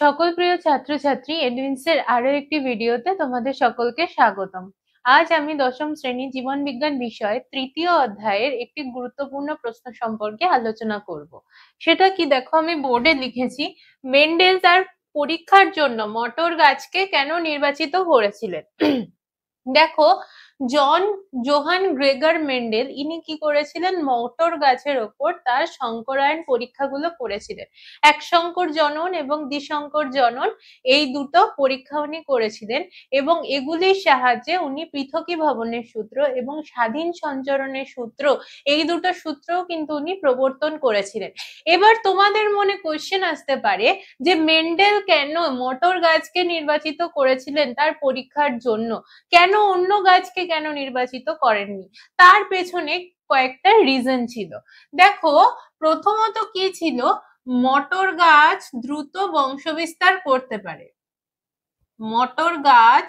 সকল প্রিয় ছাত্রছাত্রী এডমিন্সের আরো একটি ভিডিওতে তোমাদের সকলকে স্বাগতম। আজ আমি দশম শ্রেণী জীবন বিজ্ঞান বিষয়ে তৃতীয় অধ্যায়ের একটি গুরুত্বপূর্ণ প্রশ্ন সম্পর্কে আলোচনা করব। সেটা কি দেখো, আমি বোর্ডে লিখেছি, মেন্ডেল তার পরীক্ষার জন্য মটর গাছকে কেন নির্বাচিত করেছিলেন। দেখো, জোহান গ্রেগর মেন্ডেল ইনি কি করেছিলেন, মটর গাছের ওপর তার সংকরায়ন পরীক্ষাগুলো করেছিলেন। এক সংকর জনন এবং দ্বিসংকর জনন এই দুটো পরীক্ষা উনি করেছিলেন এবং এগুলির সাহায্যে উনি পৃথকীভবনের সূত্র এবং স্বাধীন সঞ্চরণের সূত্র, এই দুটো সূত্রও কিন্তু উনি প্রবর্তন করেছিলেন। এবার তোমাদের মনে কোশ্চেন আসতে পারে যে মেন্ডেল কেন মটর গাছকে নির্বাচিত করেছিলেন তার পরীক্ষার জন্য, কেন অন্য গাছকে কেন নির্বাচিত করেননি? তার পেছনে কয়েকটা রিজন ছিল। দেখো, প্রথমত কি ছিল, মটর গাছ দ্রুত বংশবিস্তার করতে পারে। মটর গাছ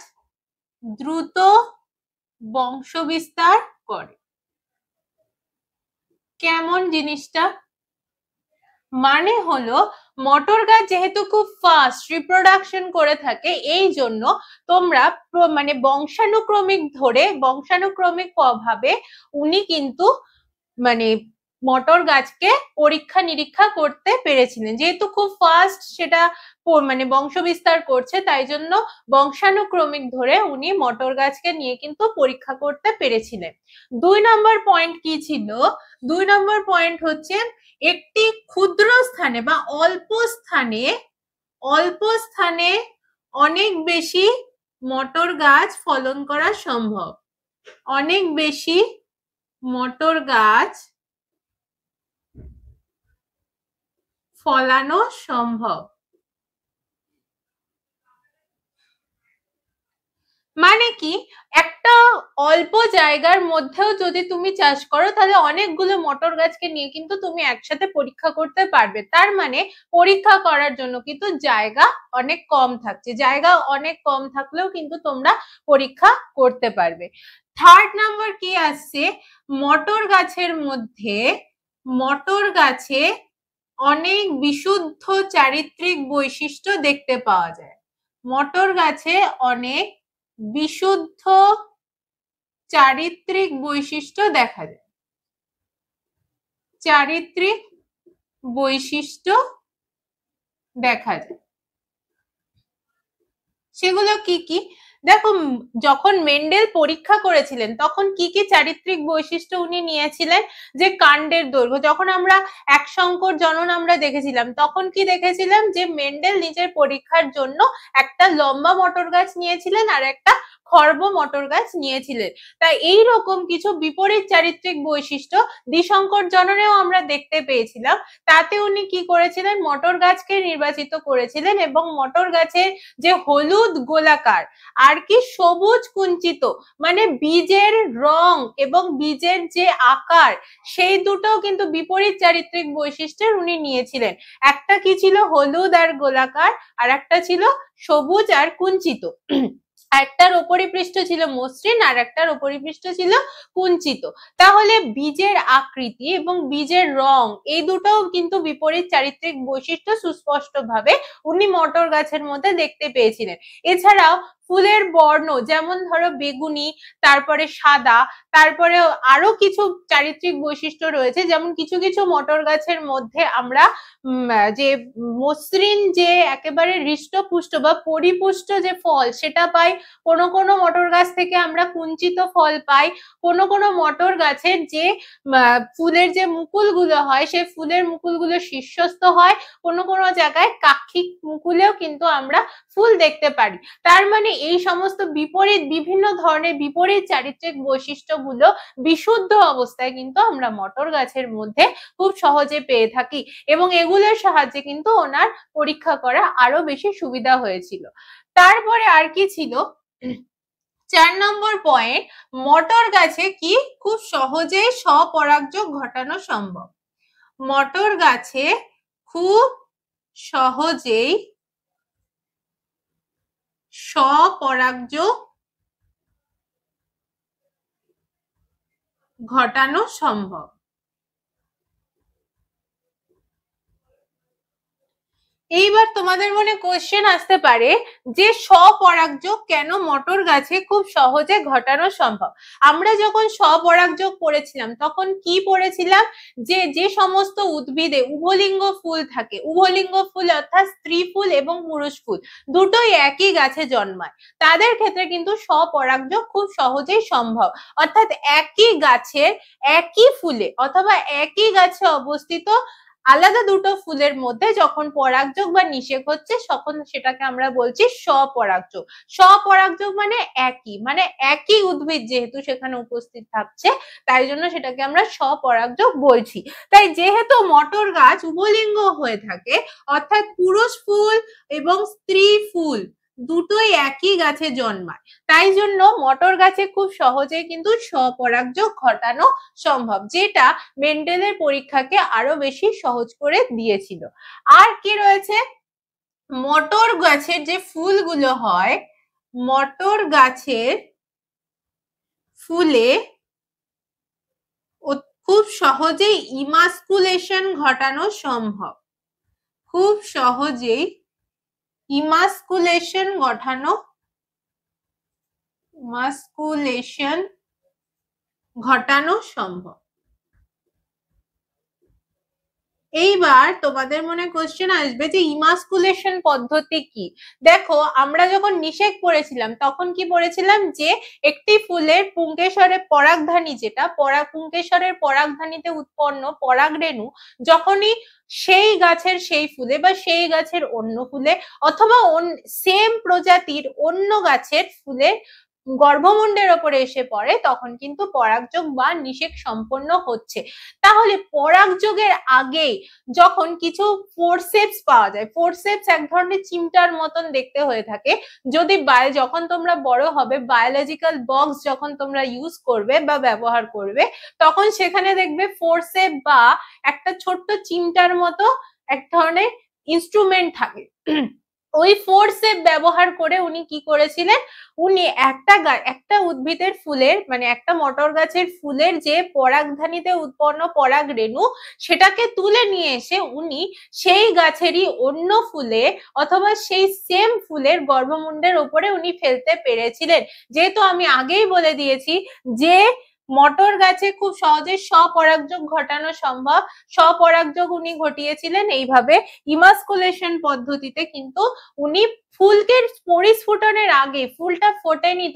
দ্রুত বংশবিস্তার করে। কেমন জিনিসটা? মানে হলো, মটর গাছ যেহেতু খুব ফাস্ট রিপ্রোডাকশন করে থাকে, এই জন্য তোমরা মানে বংশানুক্রমিক ভাবে উনি কিন্তু মানে মটর গাছকে পরীক্ষা নিরীক্ষা করতে পেরেছিলেন। যেহেতু খুব ফাস্ট সেটা মানে বংশ বিস্তার করছে, তাই জন্য বংশানুক্রমিক ধরে উনি মটর গাছকে নিয়ে কিন্তু পরীক্ষা করতে পেরেছিলেন। 2 নম্বর পয়েন্ট কি ছিল? 2 নম্বর পয়েন্ট হচ্ছে, একটি ক্ষুদ্র স্থানে বা অল্প স্থানে অনেক বেশি মটর গাছ ফলন করা সম্ভব। অনেক বেশি মটর গাছ ফলানো সম্ভব। মানে কি, একটা অল্প জায়গার মধ্যেও যদি তুমি চাষ করো তাহলে অনেকগুলো মটর গাছকে নিয়ে কিন্তু তুমি একসাথে পরীক্ষা করতে পারবে। তার মানে পরীক্ষা করার জন্য কিন্তু জায়গা অনেক কম থাকছে। জায়গা অনেক কম থাকলেও কিন্তু তোমরা পরীক্ষা করতে পারবে। 3rd নাম্বার কি আসছে, মটর গাছে অনেক বিশুদ্ধ চারিত্রিক বৈশিষ্ট্য দেখতে পাওয়া যায়। মটর গাছে অনেক বিশুদ্ধ চারিত্রিক বৈশিষ্ট্য দেখা যায়। চারিত্রিক বৈশিষ্ট্য দেখা যায়। সেগুলো কি কি? দেখো, যখন মেন্ডেল পরীক্ষা করেছিলেন তখন কি কি চারিত্রিক বৈশিষ্ট্য উনি নিয়েছিলেন? যে কাণ্ডের দৈর্ঘ্য, যখন আমরা এক সংকর জনন আমরা দেখেছিলাম তখন কি দেখেছিলাম যে মেন্ডেল নিজের পরীক্ষার জন্য একটা লম্বা মটর গাছ নিয়েছিলেন আর একটা খর্ব মটর গাছ নিয়েছিলেন। তাই এই রকম কিছু বিপরীত চারিত্রিক বৈশিষ্ট্য দ্বিসংকর জননেও আমরা দেখতে পেয়েছিলাম। তাতে উনি কি করেছিলেন, মটর গাছকে নির্বাচিত করেছিলেন এবং মটর গাছের যে হলুদ গোলাকার আর কি সবুজ কুঞ্চিত, মানে বীজের রং এবং বীজের যে আকার, সেই দুটোও কিন্তু বিপরীত চারিত্রিক বৈশিষ্ট্যের উনি নিয়েছিলেন। একটা কি ছিল, হলুদ আর গোলাকার, আর একটা ছিল সবুজ আর কুঞ্চিত। একটার উপরিপৃষ্ঠ ছিল মসৃণ আর একটার উপরিপৃষ্ঠ ছিল কুঞ্চিত। তাহলে বীজের আকৃতি এবং বীজের রং, এই দুটোও কিন্তু বিপরীত চারিত্রিক বৈশিষ্ট্য সুস্পষ্টভাবে উনি মটর গাছের মধ্যে দেখতে পেয়েছিলেন। এছাড়াও ফুলের বর্ণ, যেমন ধরো বেগুনি, তারপরে সাদা, তারপরে আরো কিছু চারিত্রিক বৈশিষ্ট্য রয়েছে। যেমন কিছু কিছু মটর গাছের মধ্যে আমরা যে মসৃণ যে একেবারে হৃষ্টপুষ্ট বা পরিপুষ্ট যে ফল সেটা পাই, কোনো কোনো মটর গাছ থেকে আমরা কুঞ্চিত ফল পাই, কোনো কোনো মটর গাছের যে ফুলের যে মুকুলগুলো হয় সেই ফুলের মুকুলগুলো শীর্ষস্থ হয়, কোনো কোনো জায়গায় কাক্ষিক মুকুলেও কিন্তু আমরা ফুল দেখতে পারি। তার মানে এই সমস্ত বিভিন্ন ধরনের বিপরীত চারিত্রিক বৈশিষ্ট্যগুলো বিশুদ্ধ অবস্থায় কিন্তু আমরা মটর গাছের মধ্যে খুব সহজে পেয়ে থাকি এবং এগুলোর সাহায্যে কিন্তু ওনার পরীক্ষা করা আরো বেশি সুবিধা হয়েছিল। তারপরে আর কি ছিল, 4 নম্বর পয়েন্ট, মটর গাছে কি খুব সহজেই স্বপরাগযোগ ঘটানো সম্ভব। মটর গাছে খুব সহজেই স্বপরাগযোগ ঘটানো সম্ভব। এইবার তোমাদের মনে কোশ্চেন আসতে পারে যে স্বপরাগযোগ কেন মটর গাছে খুব সহজে ঘটানো সম্ভব। আমরা যখন স্বপরাগযোগ পড়েছিলাম তখন কি পড়েছিলাম, যে যে সমস্ত উদ্ভিদে উভলিঙ্গ ফুল থাকে, উভলিঙ্গ ফুল অর্থাৎ স্ত্রী ফুল এবং পুরুষ ফুল দুটোই একই গাছে জন্মায়, তাদের ক্ষেত্রে কিন্তু স্বপরাগযোগ খুব সহজেই সম্ভব। অর্থাৎ একই গাছের একই ফুলে অথবা একই গাছে অবস্থিত আলাদা দুটো ফুলের মধ্যে যখন পরাগযোগ বা নিষেক হচ্ছে তখন সেটাকে আমরা বলছি স্বপরাগযোগ। স্বপরাগযোগ মানে একই উদ্ভিদ যেহেতু সেখানে উপস্থিত থাকছে, তাই জন্য সেটাকে আমরা স্বপরাগযোগ বলছি। তাই যেহেতু মটর গাছ উভলিঙ্গ হয়ে থাকে, অর্থাৎ পুরুষ ফুল এবং স্ত্রী ফুল দুটোই একই গাছে জন্মায়, তাই জন্য মটর গাছে খুব সহজেই কিন্তু স্বপরাগযোগ ঘটানো সম্ভব, যেটা মেন্ডেলের পরীক্ষাকে আরো বেশি সহজ করে দিয়েছিল। আর কি রয়েছে, মটর গাছের যে ফুলগুলো হয়, মটর গাছের ফুলে খুব সহজেই ইমাস্কুলেশন ঘটানো সম্ভব, খুব সহজেই ইমাস্কুলেশন ঘটানো সম্ভব। এইবার তোমাদের মনে কোশ্চেন আসবে যে ইমাস্কুলেশন পদ্ধতি কি। দেখো আমরা যখন নিষেক পড়েছিলাম তখন কি পড়েছিলাম, যে একটি ফুলের পুংকেশরের পরাগধানী, যেটা পুংকেশরের পরাগধানীতে উৎপন্ন পরাগরেণু যখনই সেই গাছের সেই ফুলে বা সেই গাছের অন্য ফুলে অথবা সেম প্রজাতির অন্য গাছের ফুলে গর্ভমুণ্ডের ওপরে এসে পড়ে, তখন কিন্তু পরাগযোগ বা নিষেক সম্পন্ন হচ্ছে। তাহলে পরাগযোগের আগেই যখন কিছু ফোরসেপস পাওয়া যায়, ফোরসেপস এক ধরনের চিমটার মতন দেখতে হয়ে থাকে, যদি যখন তোমরা বড় হবে বায়োলজিক্যাল বক্স যখন তোমরা ইউজ করবে বা ব্যবহার করবে, তখন সেখানে দেখবে ফোরসেপ বা একটা ছোট্ট চিমটার মতো এক ধরনের ইনস্ট্রুমেন্ট থাকে। ওই ফোরসেপ ব্যবহার করে উনি কি করেছিলেন, উনি একটা উদ্ভিদের ফুলের একটা মটর গাছের ফুলের যে পরাগধানীতে উৎপন্ন পরাগ রেণু, সেটাকে তুলে নিয়ে এসে উনি সেই গাছেরই অন্য ফুলে অথবা সেই সেম ফুলের গর্ভমুণ্ডের উপরে উনি ফেলতে পেরেছিলেন। যেহেতু আমি আগেই বলে দিয়েছি যে মটর গাছে খুব সহজে স্বপরাগযোগ ঘটানো সম্ভব, স্বপরাগযোগ উনি ঘটিয়েছিলেন এইভাবে ইমাস্কুলেশন পদ্ধতিতে। কিন্তু উনি ফুলকে পরিস্ফুটনের আগে, ফুলটা ফোটেনি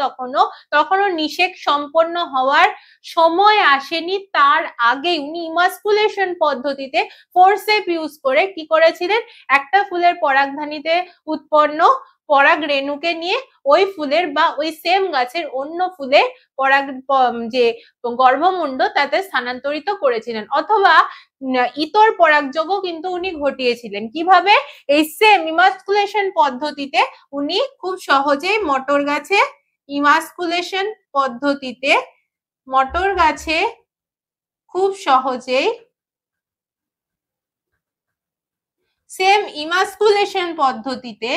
তখনও নিষেক সম্পন্ন হওয়ার সময় আসেনি, তার আগে উনি ইমাস্কুলেশন পদ্ধতিতে ফোরসেপ ইউজ করে কি করেছিলেন, একটা ফুলের পরাগধানীতে উৎপন্ন পরাগ রেণুকে নিয়ে ওই ফুলের বা ওই সেম গাছের অন্য ফুলে পরাগ যে গর্ভমুণ্ড তাতে স্থানান্তরিত করেছিলেন। অথবা ইতর পরাগযোগও কিন্তু উনি ঘটিয়েছিলেন। কিভাবে, এই সেম ইমাস্কুলেশন পদ্ধতিতে উনি খুব সহজেই মটর গাছে খুব সহজেই সেম ইমাস্কুলেশন পদ্ধতিতে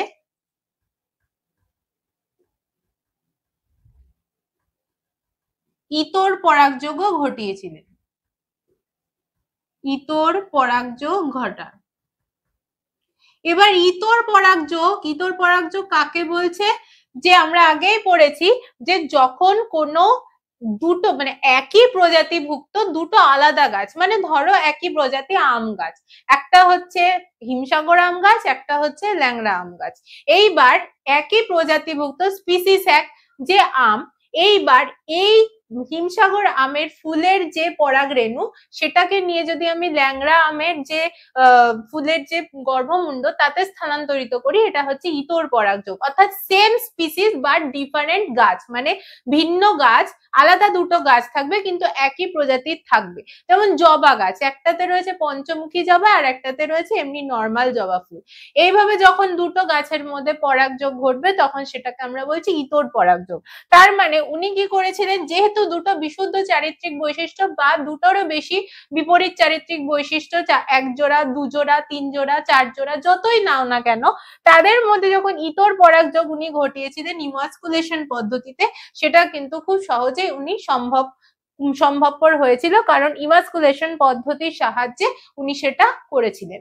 ইতর পরাগযোগও ঘটিয়েছিলেন। ইতর পরাগযোগ ঘটান। এবার ইতর পরাগযোগ কাকে বলছে, যে আমরা আগেই পড়েছি যে যখন কোনো দুটো একই প্রজাতিভুক্ত দুটো আলাদা গাছ, ধরো একই প্রজাতি আম গাছ, একটা হচ্ছে হিমসাগর আম গাছ, একটা হচ্ছে ল্যাংড়া আম গাছ। এইবার একই প্রজাতিভুক্ত স্পিসিস এক যে আম, এইবার এই হিমসাগর আমের ফুলের যে পরাগ রেণু সেটাকে নিয়ে যদি আমি ল্যাংড়া আমের যে ফুলের যে গর্ভমুণ্ড তাতে স্থানান্তরিত করি, এটা হচ্ছে ইতর পরাগযোগ। অর্থাৎ সেম স্পিসিস বাট ডিফারেন্ট গাছ, ভিন্ন গাছ, আলাদা দুটো গাছ থাকবে কিন্তু একই প্রজাতির থাকবে। যেমন জবা গাছ, একটাতে রয়েছে পঞ্চমুখী জবা আর একটাতে রয়েছে এমনি নর্মাল জবা ফুল। এইভাবে যখন দুটো গাছের মধ্যে পরাগযোগ ঘটবে তখন সেটাকে আমরা বলছি ইতর পরাগযোগ। তার উনি কি করেছিলেন, যেহেতু দুটো বিশুদ্ধ চারিত্রিক বৈশিষ্ট্য বা দুটোরও বেশি বিপরীত চারিত্রিক বৈশিষ্ট্য, এক জোড়া, দু জোড়া, তিন জোড়া, চার জোড়া, যতই নাও না কেন, তাদের মধ্যে যখন ইতর পরাগযোগ উনি ঘটিয়েছিলেন ইমাস্কুলেশন পদ্ধতিতে, সেটা কিন্তু খুব সহজেই উনি সম্ভবপর হয়েছিল, কারণ ইমাস্কুলেশন পদ্ধতির সাহায্যে উনি সেটা করেছিলেন।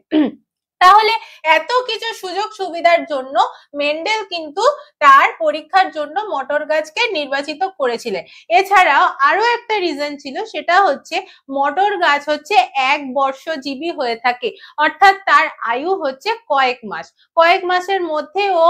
তাহলে এত কিছু সুযোগ সুবিধার জন্য মেন্ডেল কিন্তু তার পরীক্ষার জন্য মটর গাছকে নির্বাচিত করেছিলেন। এছাড়াও আরো একটা রিজন ছিল, সেটা হচ্ছে মটর গাছ হচ্ছে এক বর্ষজীবী হয়ে থাকে, অর্থাৎ তার আয়ু হচ্ছে কয়েক মাসের মধ্যে ও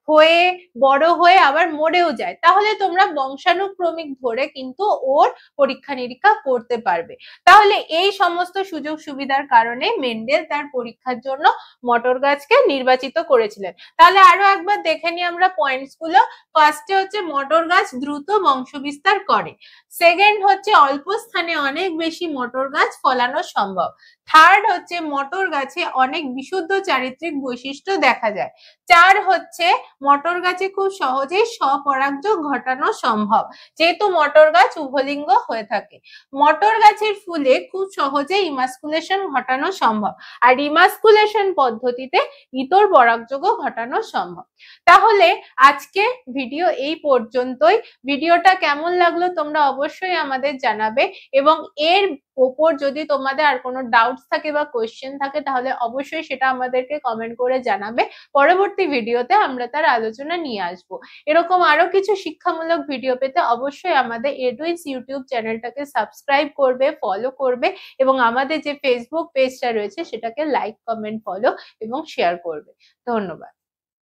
হয়ে বড় হয়ে আবার মরেও যায়। তাহলে তোমরা বংশানুক্রমিক ধরে কিন্তু ওর পরীক্ষা নিরীক্ষা করতে পারবে। তাহলে এই সমস্ত সুযোগ সুবিধার কারণে মেন্ডেল তার পরীক্ষার জন্য মটর গাছকে নির্বাচিত করেছিলেন। তাহলে আরো একবার দেখে নিই আমরা পয়েন্টস গুলো। ফার্স্টে হচ্ছে মটর গাছ দ্রুত বংশবিস্তার করে। সেকেন্ড হচ্ছে অল্প স্থানে অনেক বেশি মটর গাছ ফলানো সম্ভব। থার্ড হচ্ছে মটর গাছে অনেক বিশুদ্ধ চারিত্রিক বৈশিষ্ট্য দেখা যায়। 4 হচ্ছে মটর গাছে খুব সহজেই স্বপরাগযোগ ঘটানো সম্ভব, যেহেতু মটর গাছ উভলিঙ্গ হয়ে থাকে। মটর গাছের ফুলে খুব সহজে ইমাস্কুলেশন ঘটানো সম্ভব, আর ইমাস্কুলেশন পদ্ধতিতে ইতর পরাগযোগও ঘটানো সম্ভব। তাহলে আজকে ভিডিও এই পর্যন্তই। ভিডিওটা কেমন লাগলো তোমরা অবশ্যই আমাদের জানাবে, এবং এর ওপর যদি তোমাদের আর কোনো ডাউটস থাকে বা কোয়েশ্চেন থাকে তাহলে অবশ্যই সেটা আমাদেরকে কমেন্ট করে জানাবে। পরবর্তী ভিডিওতে আমরা তার আলোচনা নিয়ে আসবো। এরকম আরো কিছু শিক্ষামূলক ভিডিও পেতে অবশ্যই আমাদের এডুইন্স ইউটিউব চ্যানেলটাকে সাবস্ক্রাইব করবে, ফলো করবে, এবং আমাদের যে ফেসবুক পেজটা রয়েছে সেটাকে লাইক, কমেন্ট, ফলো এবং শেয়ার করবে। ধন্যবাদ।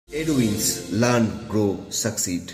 Edwins, learn, grow, succeed.